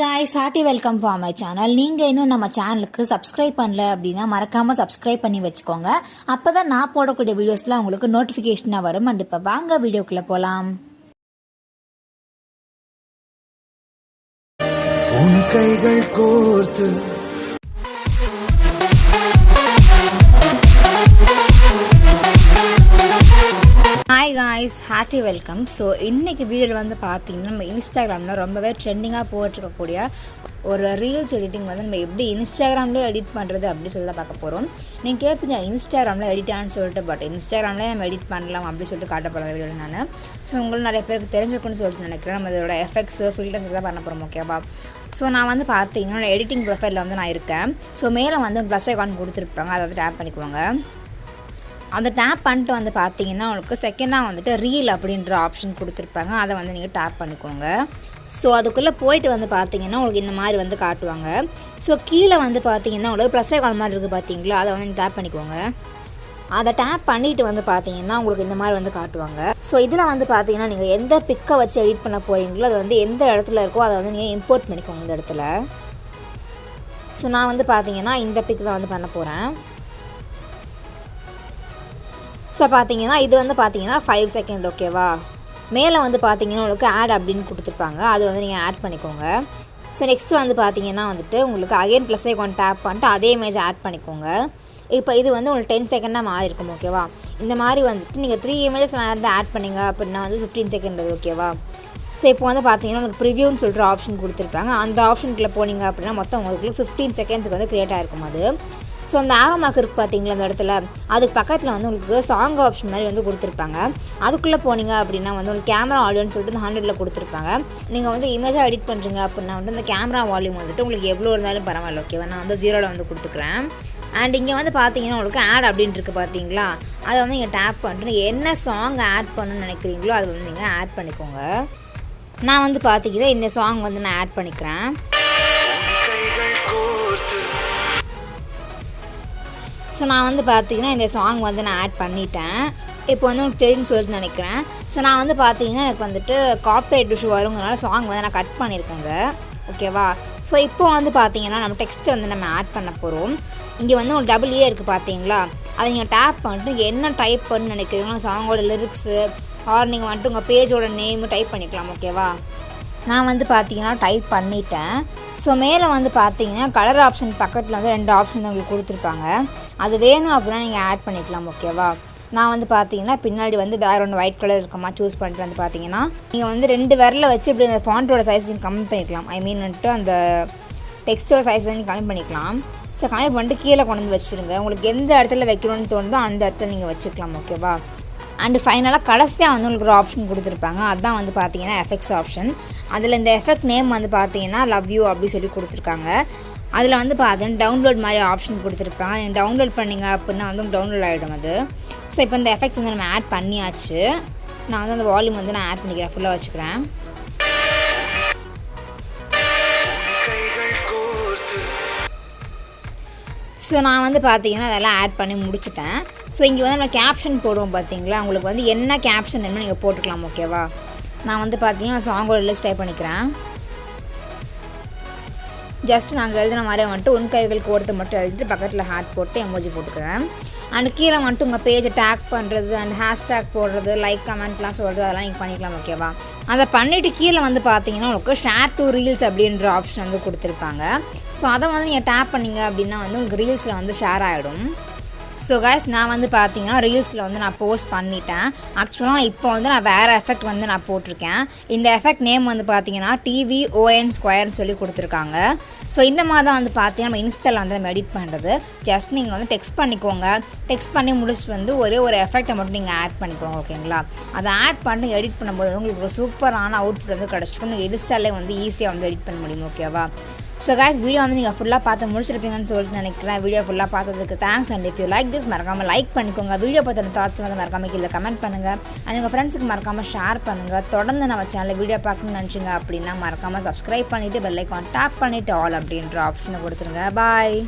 guys, hearty welcome for my channel. நீங்க இன்னும் நம்ம சேனலுக்கு சப்ஸ்கிரைப் பண்ணல அப்படின்னா மறக்காம சப்ஸ்கிரைப் பண்ணி வச்சுக்கோங்க. அப்பதான் நான் போடக்கூடிய வீடியோஸ்லாம் உங்களுக்கு நோட்டிபிகேஷனா வரும். அண்ட் இப்ப வாங்க வீடியோக்குள்ள போலாம். உன் கைகள் கோர்த்து hi guys, hearty welcome. So இன்றைக்கி வீடியோவில் வந்து பார்த்தீங்கன்னா நம்ம இன்ஸ்டாகிராமில் ரொம்பவே ட்ரெண்டிங்காக போட்டிருக்கக்கூடிய ஒரு ரீல்ஸ் எடிட்டிங் வந்து நம்ம எப்படி இன்ஸ்டாகிராம்லேயே எடிட் பண்ணுறது அப்படி சொல்லி தான் பார்க்க போகிறோம். நீங்கள் கேட்பீங்க இன்ஸ்டாகிராமில் எடிட்டான்னு சொல்லிட்டு, பட் இன்ஸ்டாகிராம்லேயே நம்ம எடிட் பண்ணலாம் அப்படி சொல்லிட்டு காட்டப்படுற வீடியோவில் நான். ஸோ உங்களுக்கு நிறைய பேருக்கு தெரிஞ்சிருக்குன்னு சொல்லிட்டு நினைக்கிறேன். நம்ம இதோட எஃபெக்ட்ஸு ஃபில்டர்ஸ் தான் பண்ண போகிறோம், ஓகேவா? ஸோ நான் வந்து பார்த்தீங்கன்னா எடிட்டிங் ப்ரொஃபைலில் வந்து நான் இருக்கேன். ஸோ மேலே வந்து ப்ளஸ் ஐகான் கொடுத்துருப்பாங்க, அதை வந்து டேப் பண்ணிக்குவாங்க. அந்த டேப் பண்ணிட்டு வந்து பார்த்தீங்கன்னா உங்களுக்கு செகண்டாக வந்துட்டு ரீல் அப்படின்ற ஆப்ஷன் கொடுத்துருப்பாங்க, அதை வந்து நீங்கள் டேப் பண்ணிக்கோங்க. ஸோ அதுக்குள்ளே போயிட்டு வந்து பார்த்தீங்கன்னா உங்களுக்கு இந்த மாதிரி வந்து காட்டுவாங்க. ஸோ கீழே வந்து பார்த்தீங்கன்னா உங்களுக்கு ப்ளஸ் ஐகான் மாதிரி இருக்குது பார்த்தீங்களா, அதை வந்து டேப் பண்ணிக்கோங்க. அதை டேப் பண்ணிவிட்டு வந்து பார்த்தீங்கன்னா உங்களுக்கு இந்த மாதிரி வந்து காட்டுவாங்க. ஸோ இதில் வந்து பார்த்தீங்கன்னா நீங்கள் எந்த பிக்கை வச்சு எடிட் பண்ண போகிறீங்களோ அது வந்து எந்த இடத்துல இருக்கோ அதை வந்து நீங்கள் இம்போர்ட் பண்ணிக்கோங்க இந்த இடத்துல. ஸோ நான் வந்து பார்த்தீங்கன்னா இந்த பிக் தான் வந்து பண்ண போகிறேன். ஸோ பார்த்தீங்கன்னா இது வந்து பார்த்தீங்கன்னா 5 செகண்ட், ஓகேவா? மேலே வந்து பார்த்தீங்கன்னா உங்களுக்கு ஆட் அப்படின்னு கொடுத்துருப்பாங்க, அது வந்து நீங்கள் ஆட் பண்ணிக்கோங்க. ஸோ நெக்ஸ்ட்டு வந்து பார்த்தீங்கன்னா வந்துட்டு உங்களுக்கு அகைன் ப்ளஸ் ஐகான் டேப் பண்ணிட்டு அதே இமேஜ் ஆட் பண்ணிக்கோங்க. இப்போ இது வந்து உங்களுக்கு 10 செகண்டாக மாறி இருக்கும், ஓகேவா? இந்த மாதிரி வந்துட்டு நீங்கள் 3 இமேஜஸ் வந்து ஆட் பண்ணிங்க அப்படின்னா வந்து 15 செகண்ட், ஓகேவா? ஸோ இப்போ வந்து பார்த்தீங்கன்னா உங்களுக்கு ப்ரிவியூன்னு சொல்கிற ஆப்ஷன் கொடுத்துருப்பாங்க. அந்த ஆப்ஷனுக்குள்ளே போனீங்க அப்படின்னா மொத்தம் உங்களுக்கு 15 செகண்ட்ஸுக்கு வந்து க்ரியேட் ஆகிருக்கும் அது. ஸோ அந்த ஆரோ மார்க் இருக்குது பார்த்தீங்களா அந்த இடத்துல, அதுக்கு பக்கத்தில் வந்து உங்களுக்கு சாங் ஆப்ஷன் மாதிரி வந்து கொடுத்துருப்பாங்க. அதுக்குள்ளே போனீங்க அப்படின்னா வந்து உங்களுக்கு கேமரா ஆடியோன்னு சொல்லிட்டு 100ல் கொடுத்துருப்பாங்க. நீங்கள் வந்து இமேஜாக எடிட் பண்ணுறீங்க அப்படின்னா வந்து இந்த கேமரா வால்யூம் வந்துட்டு உங்களுக்கு எவ்வளோ இருந்தாலும் பரவாயில்ல, ஓகேவா? நான் வந்து 0ல் வந்து கொடுத்துக்கிறேன். அண்ட் இங்கே வந்து பார்த்தீங்கன்னா உங்களுக்கு ஆட் அப்படின்ட்டு இருக்குது பார்த்தீங்களா, அதை வந்து நீங்கள் டேப் பண்ணிட்டு என்ன சாங் ஆட் பண்ணணும்னு நினைக்கிறீங்களோ அதை வந்து நீங்கள் ஆட் பண்ணிக்கோங்க. நான் வந்து பார்த்தீங்கன்னா இந்த சாங் வந்து நான் ஆட் பண்ணிக்கிறேன். ஸோ நான் வந்து பார்த்தீங்கன்னா இந்த சாங் வந்து நான் ஆட் பண்ணிட்டேன். இப்போ வந்து உங்களுக்கு தெரியுன்னு சொல்லிட்டு நினைக்கிறேன். ஸோ நான் வந்து பார்த்தீங்கன்னா எனக்கு வந்துட்டு காப்பிரைட் இஷ்யூ வருங்கிறனால சாங் வந்து நான் கட் பண்ணியிருக்கேங்க, ஓகேவா? ஸோ இப்போ வந்து பார்த்தீங்கன்னா நம்ம டெக்ஸ்ட் வந்து நம்ம ஆட் பண்ண போகிறோம். இங்கே வந்து ஒரு டபுள் ஏ இருக்குது பார்த்தீங்களா, அதை நீங்கள் டேப் பண்ணிட்டு என்ன டைப் பண்ணு நினைக்கிறீங்களோ சாங்கோட லிரிக்ஸு ஆர் நீங்கள் வந்துட்டு உங்கள் பேஜோட நேமு டைப் பண்ணிக்கலாம், ஓகேவா? நான் வந்து பார்த்தீங்கன்னா டைப் பண்ணிட்டேன். ஸோ மேலே வந்து பார்த்தீங்கன்னா கலர் ஆப்ஷன் பக்கத்தில் வந்து 2 ஆப்ஷன் தான் உங்களுக்கு கொடுத்துருப்பாங்க. அது வேணும் அப்படின்னா நீங்கள் ஆட் பண்ணிக்கலாம், ஓகேவா? நான் வந்து பார்த்தீங்கன்னா பின்னாடி வந்து பேக்ரவுண்ட் ஒயிட் கலர் இருக்கமா சூஸ் பண்ணிட்டு வந்து பார்த்தீங்கன்னா நீங்கள் வந்து 2 விரலில் வச்சு இப்படி அந்த ஃபாண்ட்டோட சைஸ் நீங்கள் கம்மி பண்ணிக்கலாம். ஐ மீன் வந்துட்டு அந்த டெக்ஸ்டோட சைஸ் வந்து நீங்கள் கம்மி பண்ணிக்கலாம். ஸோ கம்மி பண்ணிட்டு கீழே கொண்டு வந்து வச்சுருங்க. உங்களுக்கு எந்த இடத்துல வைக்கணும்னு தோணுதோ அந்த இடத்துல நீங்கள் வச்சுக்கலாம், ஓகேவா? அண்டு ஃபைனலாக கடைசியாக வந்து உங்களுக்கு ஒரு ஆப்ஷன் கொடுத்துருப்பாங்க, அதுதான் வந்து பார்த்தீங்கன்னா எஃபெக்ட்ஸ் ஆப்ஷன். அதில் இந்த எஃபெக்ட் நேம் வந்து பார்த்தீங்கன்னா லவ் யூ அப்படி சொல்லி கொடுத்துருக்காங்க. அதில் வந்து பார்த்தீங்கன்னா டவுன்லோட் மாதிரி ஆப்ஷன் கொடுத்துருப்பாங்க. நீங்கள் டவுன்லோட் பண்ணிங்க அப்படின்னா வந்து டவுன்லோட் ஆகிடும் அது. ஸோ இப்போ இந்த எஃபெக்ட்ஸ் வந்து நம்ம ஆட் பண்ணியாச்சு. நான் வந்து அந்த வால்யூம் வந்து நான் ஆட் பண்ணிக்கிறேன், ஃபுல்லாக வச்சுக்கிறேன். ஸோ நான் வந்து பார்த்தீங்கன்னா அதெல்லாம் ஆட் பண்ணி முடிச்சுட்டேன். ஸோ இங்கே வந்து நம்ம கேப்ஷன் போடுவோம் பார்த்தீங்களா, உங்களுக்கு வந்து என்ன கேப்ஷன் வேணுமோ நீங்கள் போட்டுக்கலாம், ஓகேவா? நான் வந்து பார்த்தீங்கன்னா சாங்கோட லிஸ்ட் டைப் பண்ணிக்கிறேன். ஜஸ்ட் நாங்கள் எழுதின மாதிரி வந்துட்டு உன் கைகள் கோர்த்து மட்டும் எழுதிட்டு பக்கத்தில் ஹார்ட் போட்டு எமோஜி போட்டுக்கிறேன். அண்ட் கீழே வந்துட்டு உங்கள் பேஜை டேக் பண்ணுறது அண்ட் ஹேஷ்டேக் போடுறது, லைக் கமெண்ட்லாம் சொல்கிறது, அதெல்லாம் நீங்கள் பண்ணிக்கலாம், ஓகேவா? அதை பண்ணிவிட்டு கீழே வந்து பார்த்தீங்கன்னா உங்களுக்கு ஷேர் டு ரீல்ஸ் அப்படின்ற ஆப்ஷன் வந்து கொடுத்துருப்பாங்க. ஸோ அதை வந்து நீங்கள் டேப் பண்ணிங்க அப்படின்னா வந்து உங்களுக்கு ரீல்ஸில் வந்து ஷேர் ஆகிடும். ஸோ கைஸ், நான் வந்து பார்த்தீங்கன்னா ரீல்ஸில் வந்து நான் போஸ்ட் பண்ணிட்டேன். ஆக்சுவலாக இப்போ வந்து நான் வேறு எஃபெக்ட் வந்து நான் போட்டிருக்கேன். இந்த எஃபெக்ட் நேம் வந்து பார்த்தீங்கன்னா TVON ஸ்கொயர்னு சொல்லி கொடுத்துருக்காங்க. ஸோ இந்த மாதிரி தான் வந்து பார்த்தீங்கன்னா நம்ம இன்ஸ்டாவில் வந்து நம்ம எடிட் பண்ணுறது. ஜஸ்ட் நீங்கள் வந்து டெக்ஸ்ட் பண்ணிக்கோங்க. டெக்ஸ்ட் பண்ணி முடிச்சுட்டு வந்து ஒரே ஒரு எஃபெக்டை மட்டும் நீங்கள் ஆட் பண்ணிக்கோங்க, ஓகேங்களா? அதை ஆட் பண்ணி எடிட் பண்ணும்போது உங்களுக்கு ஒரு சூப்பரான அவுட்புட் வந்து கிடச்சிட்டு நீங்கள் இன்ஸ்டாலே வந்து ஈஸியாக வந்து எடிட் பண்ண முடியும், ஓகேவா? ஸோ கைஸ், வீடியோ வந்து நீங்கள் ஃபுல்லாக பார்த்து முடிச்சிருப்பீங்கன்னு சொல்லிட்டு நினைக்கிறேன். வீடியோ ஃபுல்லாக பார்த்ததுக்கு thanks. And if you like this மறக்காமல் லைக் பண்ணிக்கோங்க. வீடியோ பார்த்து தாட்ஸ் வந்து மறக்காமல் கீழே கமெண்ட் பண்ணுங்கள். அண்ட் உங்கள் ஃப்ரெண்ட்ஸுக்கு மறக்காமல் ஷேர் பண்ணுங்கள். தொடர்ந்து நம்ம சேனலில் வீடியோ பார்க்கணும்னு நினச்சிங்க அப்படின்னா மறக்காமல் சப்ஸ்கிரைப் பண்ணிவிட்டு பெல் ஐக்கான் டேப் பண்ணிவிட்டு ஆல் அப்படின்ற ஆப்ஷனை கொடுத்துருங்க. பாய்.